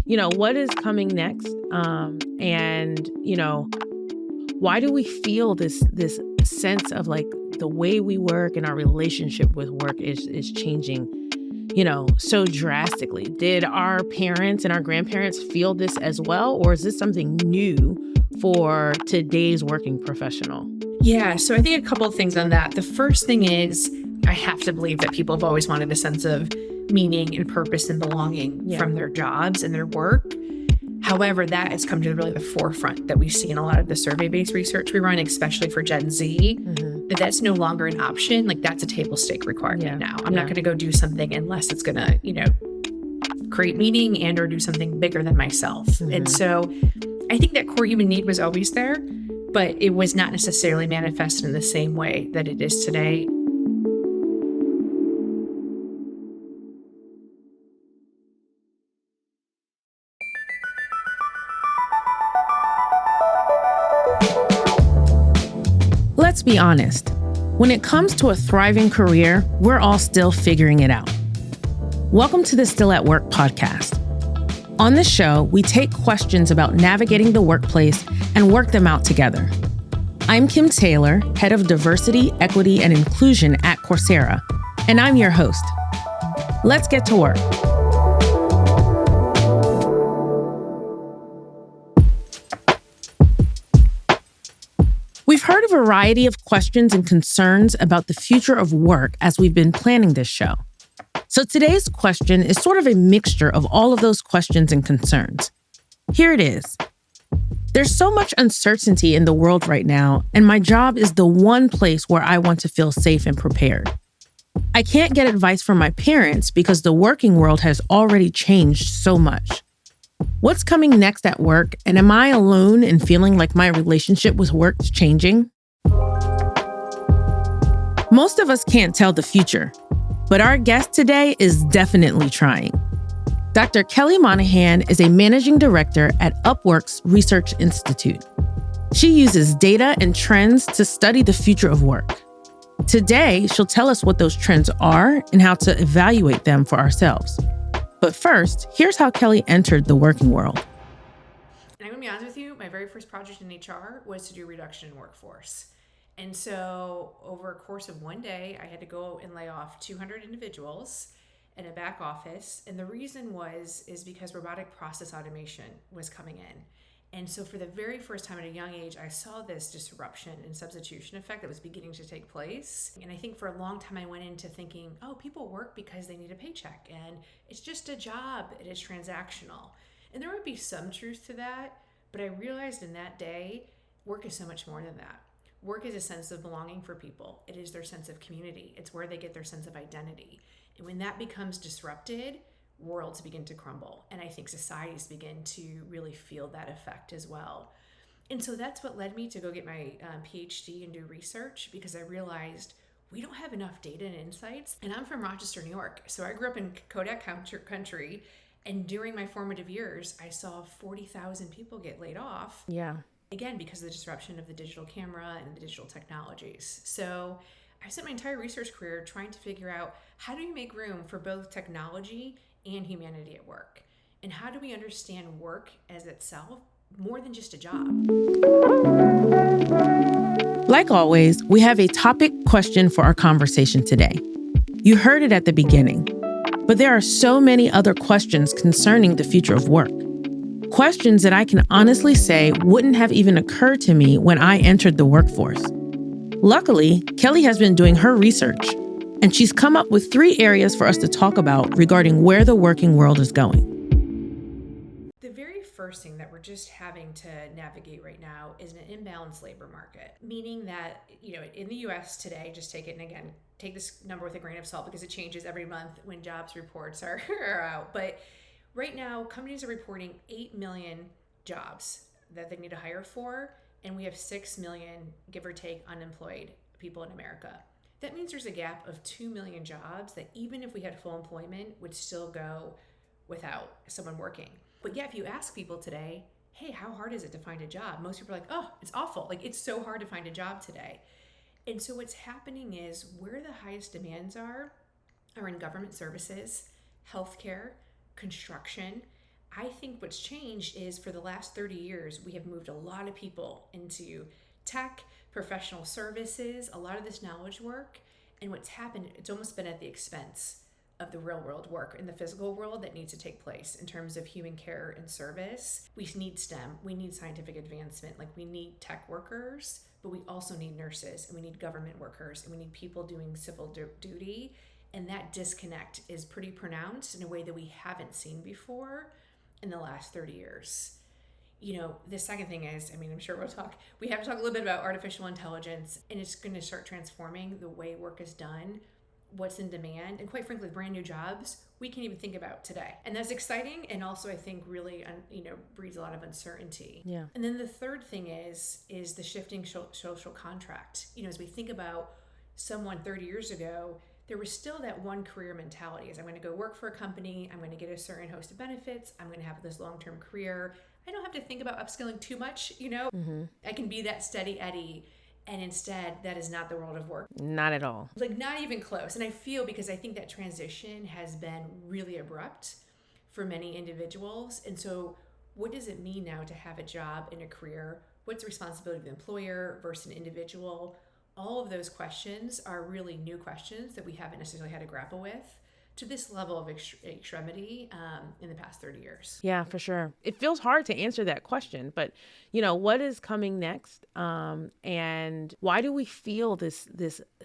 what is coming next? And why do we feel this sense of like the way we work and our relationship with work is changing, so drastically? Did our parents and our grandparents feel this as well? Or is this something new for today's working professional? Yeah, so I think a couple of things on that. The first thing is I have to believe that people have always wanted a sense of meaning and purpose and belonging from their jobs and their work. However, that has come to really the forefront that we see in a lot of the survey-based research we run, especially for Gen Z, that's no longer an option. Like that's a table stake requirement now. I'm not going to go do something unless it's going to, create meaning and or do something bigger than myself. And so I think that core human need was always there, but it was not necessarily manifested in the same way that it is today. Let's be honest. When it comes to a thriving career, we're all still figuring it out. Welcome to the Still at Work podcast. On this show, we take questions about navigating the workplace and work them out together. I'm Kim Taylor, head of diversity, equity, and inclusion at Coursera, and I'm your host. Let's get to work. We've heard a variety of questions and concerns about the future of work as we've been planning this show. So today's question is sort of a mixture of all of those questions and concerns. Here it is. There's so much uncertainty in the world right now, and my job is the one place where I want to feel safe and prepared. I can't get advice from my parents because the working world has already changed so much. What's coming next at work, and am I alone in feeling like my relationship with work is changing? Most of us can't tell the future, but our guest today is definitely trying. Dr. Kelly Monahan is a managing director at Upwork's Research Institute. She uses data and trends to study the future of work. Today, she'll tell us what those trends are and how to evaluate them for ourselves. But first, here's how Kelly entered the working world. And I'm going to be honest with you, my very first project in HR was to do reduction in workforce. And so over a course of one day, I had to go and lay off 200 individuals in a back office. And the reason is because robotic process automation was coming in. And so for the very first time at a young age, I saw this disruption and substitution effect that was beginning to take place. And I think for a long time, I went into thinking, oh, people work because they need a paycheck and it's just a job. It is transactional. And there would be some truth to that. But I realized in that day, work is so much more than that. Work is a sense of belonging for people. It is their sense of community. It's where they get their sense of identity. And when that becomes disrupted, worlds begin to crumble. And I think societies begin to really feel that effect as well. And so that's what led me to go get my PhD and do research, because I realized we don't have enough data and insights. And I'm from Rochester, New York. So I grew up in Kodak country. And during my formative years, I saw 40,000 people get laid off. Yeah. Again, because of the disruption of the digital camera and the digital technologies. So I spent my entire research career trying to figure out how do we make room for both technology and humanity at work? And how do we understand work as itself more than just a job? Like always, we have a topic question for our conversation today. You heard it at the beginning, but there are so many other questions concerning the future of work. Questions that I can honestly say wouldn't have even occurred to me when I entered the workforce. Luckily, Kelly has been doing her research, and she's come up with 3 areas for us to talk about regarding where the working world is going. The very first thing that we're just having to navigate right now is an imbalanced labor market, meaning that, in the US today, just take it, and again, take this number with a grain of salt because it changes every month when jobs reports are out. But right now, companies are reporting 8 million jobs that they need to hire for, and we have 6 million, give or take, unemployed people in America. That means there's a gap of 2 million jobs that even if we had full employment would still go without someone working. But yeah, if you ask people today, hey, how hard is it to find a job? Most people are like, oh, it's awful. Like, it's so hard to find a job today. And so what's happening is where the highest demands are in government services, healthcare, construction, I think what's changed is for the last 30 years, we have moved a lot of people into tech, professional services, a lot of this knowledge work. And what's happened, it's almost been at the expense of the real world work in the physical world that needs to take place in terms of human care and service. We need STEM, we need scientific advancement, like we need tech workers, but we also need nurses and we need government workers and we need people doing civil duty. And that disconnect is pretty pronounced in a way that we haven't seen before in the last 30 years. The second thing is, I'm sure we have to talk a little bit about artificial intelligence, and it's going to start transforming the way work is done, what's in demand, and quite frankly, brand new jobs we can't even think about today. And that's exciting, and also I think really, breeds a lot of uncertainty. Yeah. And then the third thing is the shifting social contract. As we think about someone 30 years ago, there was still that one career mentality is I'm going to go work for a company, I'm going to get a certain host of benefits, I'm going to have this long-term career. I don't have to think about upskilling too much, I can be that steady Eddie. And instead, that is not the world of work. Not at all. Like not even close. And I feel because I think that transition has been really abrupt for many individuals. And so what does it mean now to have a job and a career? What's the responsibility of the employer versus an individual? All of those questions are really new questions that we haven't necessarily had to grapple with to this level of extremity in the past 30 years. Yeah, for sure. It feels hard to answer that question, but what is coming next? And why do we feel this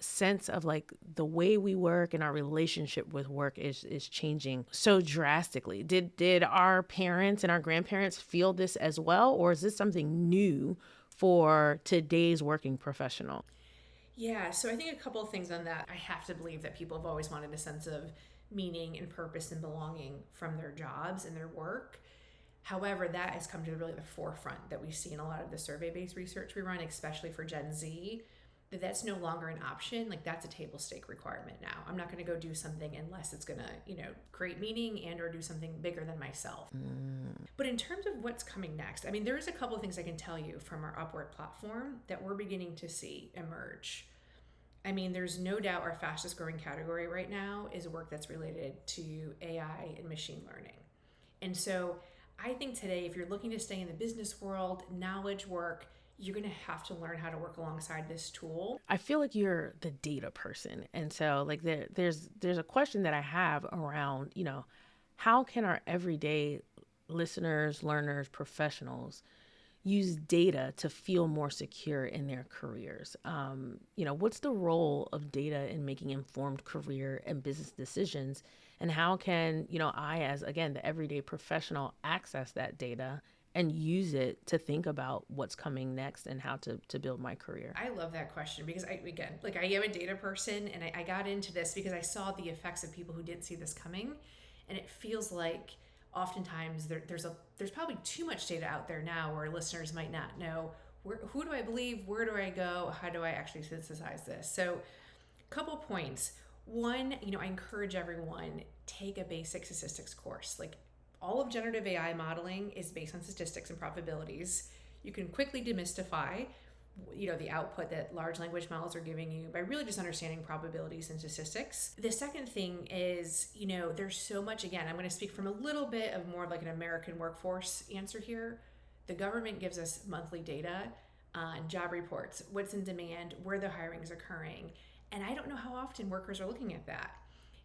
sense of like the way we work and our relationship with work is changing so drastically? Did our parents and our grandparents feel this as well, or is this something new for today's working professional? Yeah, so I think a couple of things on that. I have to believe that people have always wanted a sense of meaning and purpose and belonging from their jobs and their work. However, that has come to really the forefront that we see in a lot of the survey-based research we run, especially for Gen Z, that's no longer an option. Like that's a table stake requirement now. I'm not going to go do something unless it's going to, create meaning and or do something bigger than myself. But in terms of what's coming next, there's a couple of things I can tell you from our Upwork platform that we're beginning to see emerge. There's no doubt our fastest growing category right now is work that's related to AI and machine learning. And so I think today, if you're looking to stay in the business world, knowledge work, you're going to have to learn how to work alongside this tool. I feel like you're the data person. And so like there's a question that I have around, how can our everyday listeners, learners, professionals use data to feel more secure in their careers? What's the role of data in making informed career and business decisions? And how can, I, as again, the everyday professional, access that data and use it to think about what's coming next and how to build my career? I love that question because I am a data person, and I got into this because I saw the effects of people who didn't see this coming. And it feels like oftentimes there's probably too much data out there now where listeners might not know who do I believe, where do I go, how do I actually synthesize this? So a couple points. One, I encourage everyone, take a basic statistics course. Like all of generative AI modeling is based on statistics and probabilities. You can quickly demystify the output that large language models are giving you by really just understanding probabilities and statistics. The second thing is, there's so much, again, I'm going to speak from a little bit of more of like an American workforce answer here. The government gives us monthly data on job reports, what's in demand, where the hiring is occurring. And I don't know how often workers are looking at that.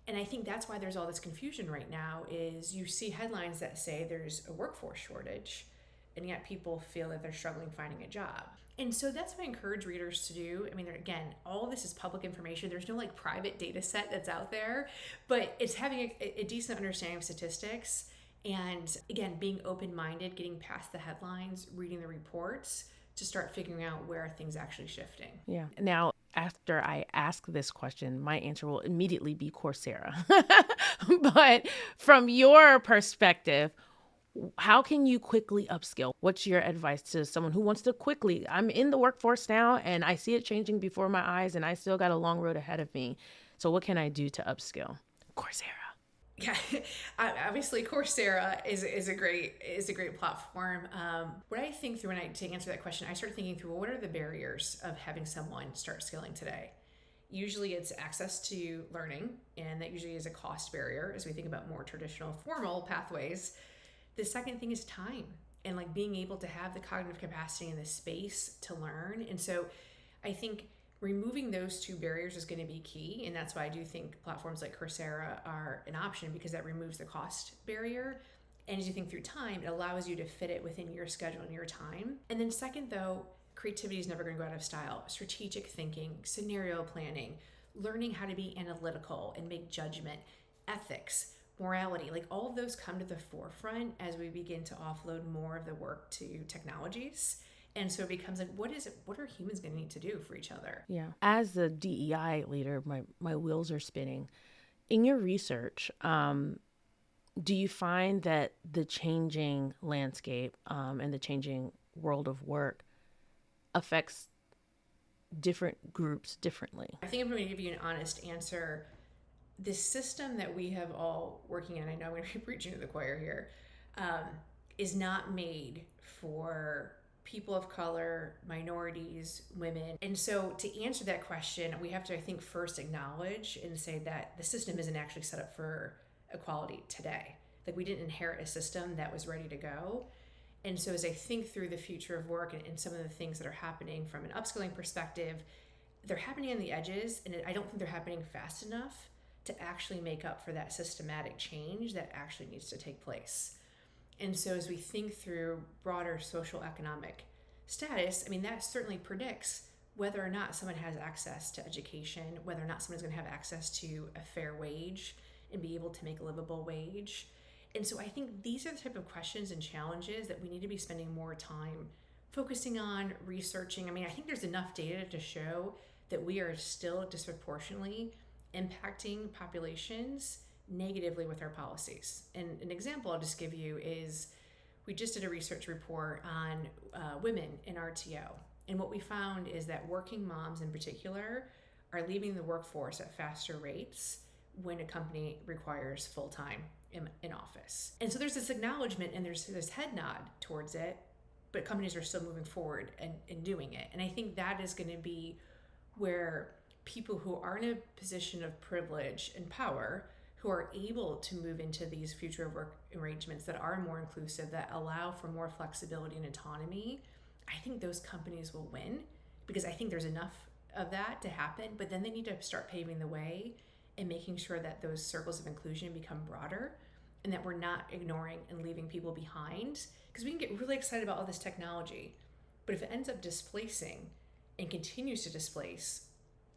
And I think that's why there's all this confusion right now is you see headlines that say there's a workforce shortage, and yet people feel that they're struggling finding a job. And so that's what I encourage readers to do. Again, all of this is public information. There's no like private data set that's out there, but it's having a decent understanding of statistics. And again, being open-minded, getting past the headlines, reading the reports to start figuring out where are things actually shifting. Yeah. Now, after I ask this question, my answer will immediately be Coursera. But from your perspective, how can you quickly upskill? What's your advice to someone who wants to quickly, I'm in the workforce now and I see it changing before my eyes and I still got a long road ahead of me. So what can I do to upskill? Coursera. Yeah, obviously Coursera is a great platform. What I think through, to answer that question, I started thinking through what are the barriers of having someone start skilling today? Usually it's access to learning, and that usually is a cost barrier as we think about more traditional formal pathways. The second thing is time, and like being able to have the cognitive capacity and the space to learn. And so I think removing those two barriers is going to be key. And that's why I do think platforms like Coursera are an option, because that removes the cost barrier. And as you think through time, it allows you to fit it within your schedule and your time. And then second, though, creativity is never going to go out of style. Strategic thinking, scenario planning, learning how to be analytical and make judgment, ethics, morality, like all of those come to the forefront as we begin to offload more of the work to technologies. And so it becomes like, what are humans going to need to do for each other? Yeah. As the DEI leader, my wheels are spinning. In your research, do you find that the changing landscape and the changing world of work affects different groups differently? I think I'm going to give you an honest answer. The system that we have all working in, I know I'm going to be preaching to the choir here, is not made for people of color, minorities, women. And so to answer that question, we have to, I think, first acknowledge and say that the system isn't actually set up for equality today. Like, we didn't inherit a system that was ready to go. And so as I think through the future of work and some of the things that are happening from an upskilling perspective, they're happening on the edges, and I don't think they're happening fast enough to actually make up for that systematic change that actually needs to take place. And so as we think through broader social economic status, I mean, that certainly predicts whether or not someone has access to education, whether or not someone's going to have access to a fair wage and be able to make a livable wage. And so I think these are the type of questions and challenges that we need to be spending more time focusing on, researching. I mean, I think there's enough data to show that we are still disproportionately impacting populations negatively with our policies. And an example I'll just give you is we just did a research report on women in RTO. And what we found is that working moms in particular are leaving the workforce at faster rates when a company requires full-time in office. And so there's this acknowledgement and there's this head nod towards it, but companies are still moving forward and doing it. And I think that is going to be where people who are in a position of privilege and power, who are able to move into these future work arrangements that are more inclusive, that allow for more flexibility and autonomy, I think those companies will win, because I think there's enough of that to happen. But then they need to start paving the way and making sure that those circles of inclusion become broader, and that we're not ignoring and leaving people behind. Because we can get really excited about all this technology, but if it ends up displacing and continues to displace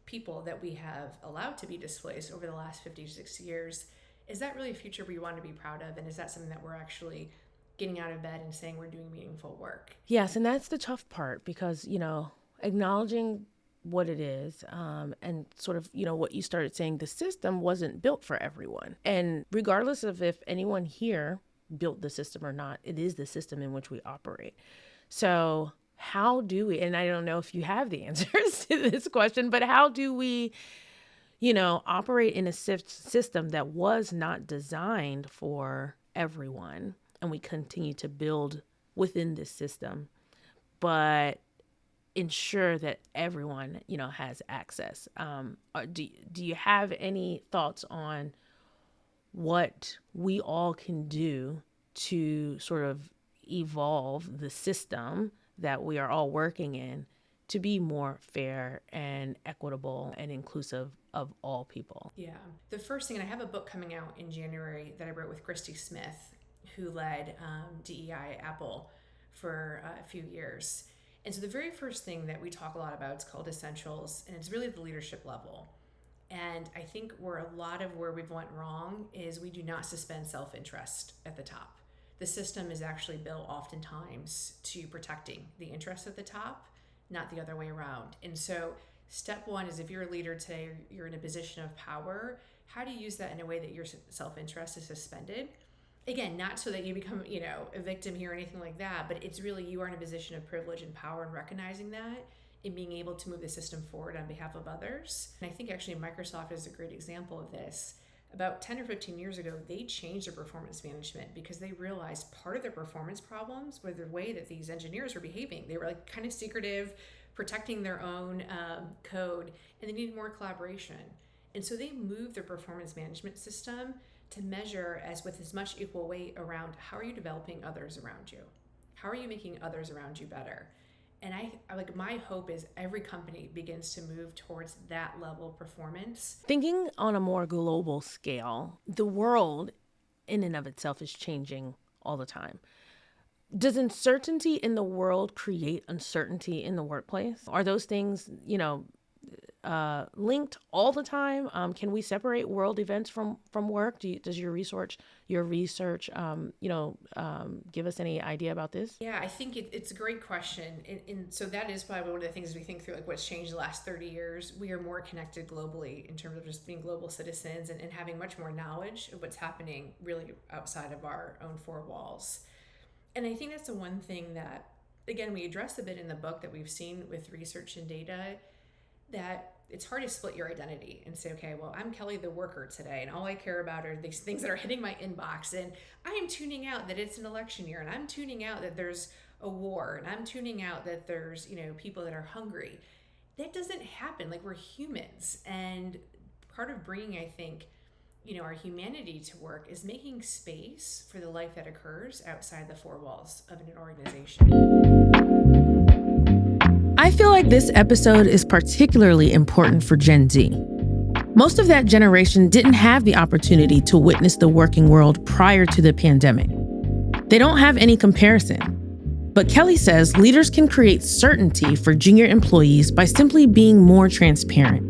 people that we have allowed to be displaced over the last 50 to 60 years, is that really a future we want to be proud of? And is that something that we're actually getting out of bed and saying we're doing meaningful work? Yes, and that's the tough part, because, acknowledging what it is, and sort of, what you started saying, the system wasn't built for everyone. And regardless of if anyone here built the system or not, it is the system in which we operate. So how do we, and I don't know if you have the answers to this question, but how do we, operate in a system that was not designed for everyone, and we continue to build within this system, but ensure that everyone, has access? Do you have any thoughts on what we all can do to sort of evolve the system that we are all working in to be more fair and equitable and inclusive of all people? Yeah. The first thing, and I have a book coming out in January that I wrote with Christy Smith, who led DEI at Apple for a few years. And so the very first thing that we talk a lot about is called essentials, and it's really the leadership level. And I think where a lot of where we've went wrong is we do not suspend self-interest at the top. The system is actually built oftentimes to protecting the interests at the top, not the other way around. And so step one is, if you're a leader today, you're in a position of power, how do you use that in a way that your self-interest is suspended? Again, not so that you become, a victim here or anything like that, but it's really, you are in a position of privilege and power, and recognizing that and being able to move the system forward on behalf of others. And I think actually Microsoft is a great example of this. About 10 or 15 years ago, they changed their performance management because they realized part of their performance problems were the way that these engineers were behaving. They were like kind of secretive, protecting their own code, and they needed more collaboration. And so they moved their performance management system to measure as with as much equal weight around how are you developing others around you? How are you making others around you better? And I like, my hope is every company begins to move towards that level of performance. Thinking on a more global scale, the world in and of itself is changing all the time. Does uncertainty in the world create uncertainty in the workplace? Are those things, linked all the time? Can we separate world events from work? Does your research, give us any idea about this? Yeah, I think it's a great question. And so that is probably one of the things we think through, like what's changed the last 30 years. We are more connected globally in terms of just being global citizens and having much more knowledge of what's happening really outside of our own four walls. And I think that's the one thing that, again, we address a bit in the book that we've seen with research and data, that it's hard to split your identity and say, okay, well, I'm Kelly the worker today, and all I care about are these things that are hitting my inbox. And I am tuning out that it's an election year, and I'm tuning out that there's a war, and I'm tuning out that there's, people that are hungry. That doesn't happen. Like, we're humans. And part of bringing, I think, our humanity to work is making space for the life that occurs outside the four walls of an organization. I feel like this episode is particularly important for Gen Z. Most of that generation didn't have the opportunity to witness the working world prior to the pandemic. They don't have any comparison. But Kelly says leaders can create certainty for junior employees by simply being more transparent.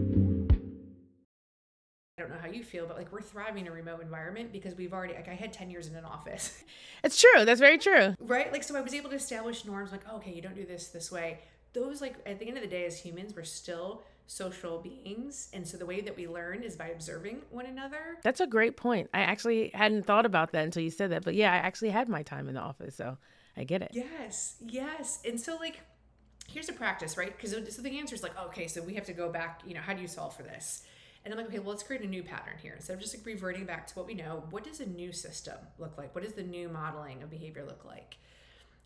I don't know how you feel, but we're thriving in a remote environment because we've already, I had 10 years in an office. It's true. That's very true. Right? So I was able to establish norms okay, you don't do this way. Those, at the end of the day, as humans, we're still social beings. And so the way that we learn is by observing one another. That's a great point. I actually hadn't thought about that until you said that. But yeah, I actually had my time in the office, so I get it. Yes. And so here's a practice, right? Because so the answer is okay, so we have to go back, how do you solve for this? And I'm okay, well, let's create a new pattern here. Instead of just reverting back to what we know, what does a new system look like? What does the new modeling of behavior look like?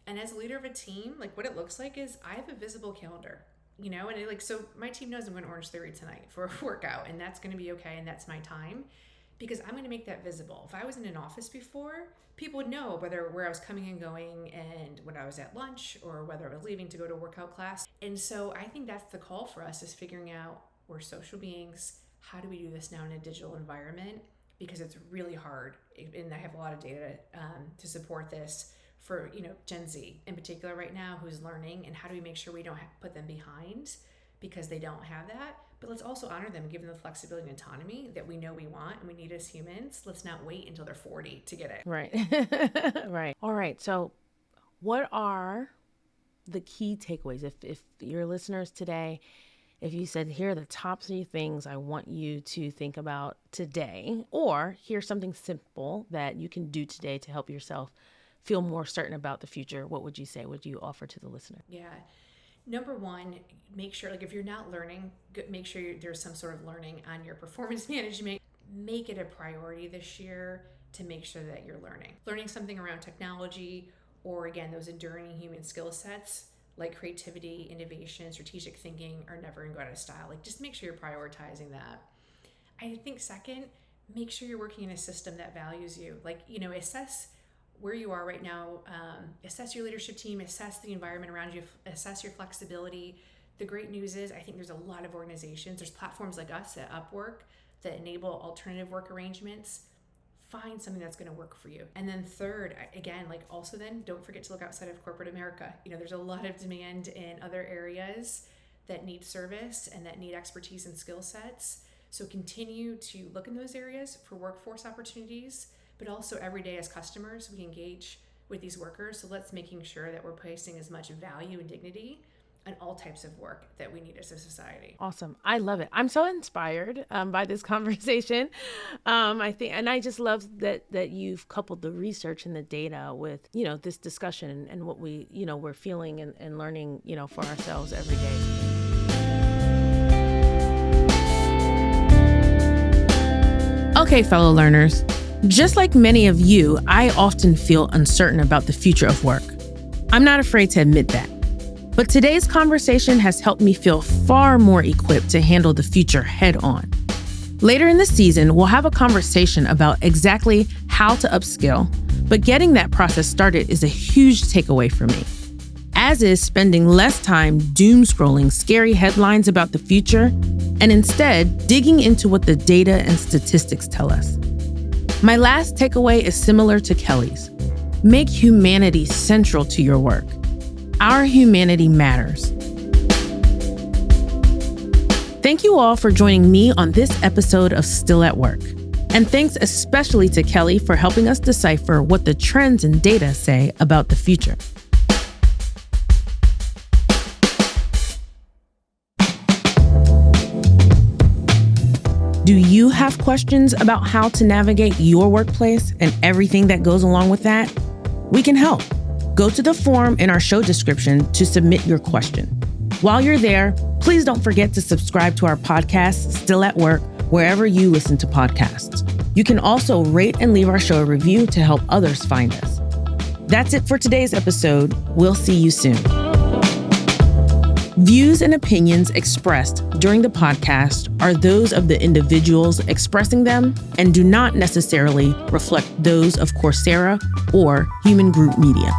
And as a leader of a team, what it looks like is I have a visible calendar, and so my team knows I'm going to Orange Theory tonight for a workout, and that's going to be okay, and that's my time, because I'm going to make that visible. If I was in an office before, people would know where I was coming and going, and when I was at lunch, or whether I was leaving to go to a workout class. And so I think that's the call for us, is figuring out, we're social beings. How do we do this now in a digital environment? Because it's really hard, and I have a lot of data to support this for Gen Z in particular right now, who's learning, and how do we make sure we don't put them behind because they don't have that, but let's also honor them, give them the flexibility and autonomy that we know we want and we need as humans. Let's not wait until they're 40 to get it. Right. Right. All right. So what are the key takeaways? If your listeners today, if you said, here are the top 3 things I want you to think about today, or here's something simple that you can do today to help yourself feel more certain about the future, what would you say? Would you offer to the listener? Yeah. Number one, make sure, if you're not learning, make sure there's some sort of learning on your performance management. Make it a priority this year to make sure that you're learning something around technology, or again, those enduring human skill sets like creativity, innovation, strategic thinking are never going to go out of style. Just make sure you're prioritizing that. I think second, make sure you're working in a system that values you. Assess where you are right now, assess your leadership team, assess the environment around you, assess your flexibility. The great news is I think there's a lot of organizations, there's platforms like us at Upwork that enable alternative work arrangements. Find something that's going to work for you. And then third, again, also then don't forget to look outside of corporate America. There's a lot of demand in other areas that need service and that need expertise and skill sets. So continue to look in those areas for workforce opportunities, but also every day as customers, we engage with these workers. So let's making sure that we're placing as much value and dignity on all types of work that we need as a society. Awesome. I love it. I'm so inspired by this conversation. I think, and I just love that you've coupled the research and the data with, this discussion and what we, we're feeling and learning, for ourselves every day. Okay, fellow learners. Just like many of you, I often feel uncertain about the future of work. I'm not afraid to admit that. But today's conversation has helped me feel far more equipped to handle the future head on. Later in the season, we'll have a conversation about exactly how to upskill, but getting that process started is a huge takeaway for me, as is spending less time doom scrolling scary headlines about the future and instead digging into what the data and statistics tell us. My last takeaway is similar to Kelly's. Make humanity central to your work. Our humanity matters. Thank you all for joining me on this episode of Still at Work. And thanks especially to Kelly for helping us decipher what the trends and data say about the future. Do you have questions about how to navigate your workplace and everything that goes along with that? We can help. Go to the form in our show description to submit your question. While you're there, please don't forget to subscribe to our podcast, Still at Work, wherever you listen to podcasts. You can also rate and leave our show a review to help others find us. That's it for today's episode. We'll see you soon. Views and opinions expressed during the podcast are those of the individuals expressing them and do not necessarily reflect those of Coursera or Human Group Media.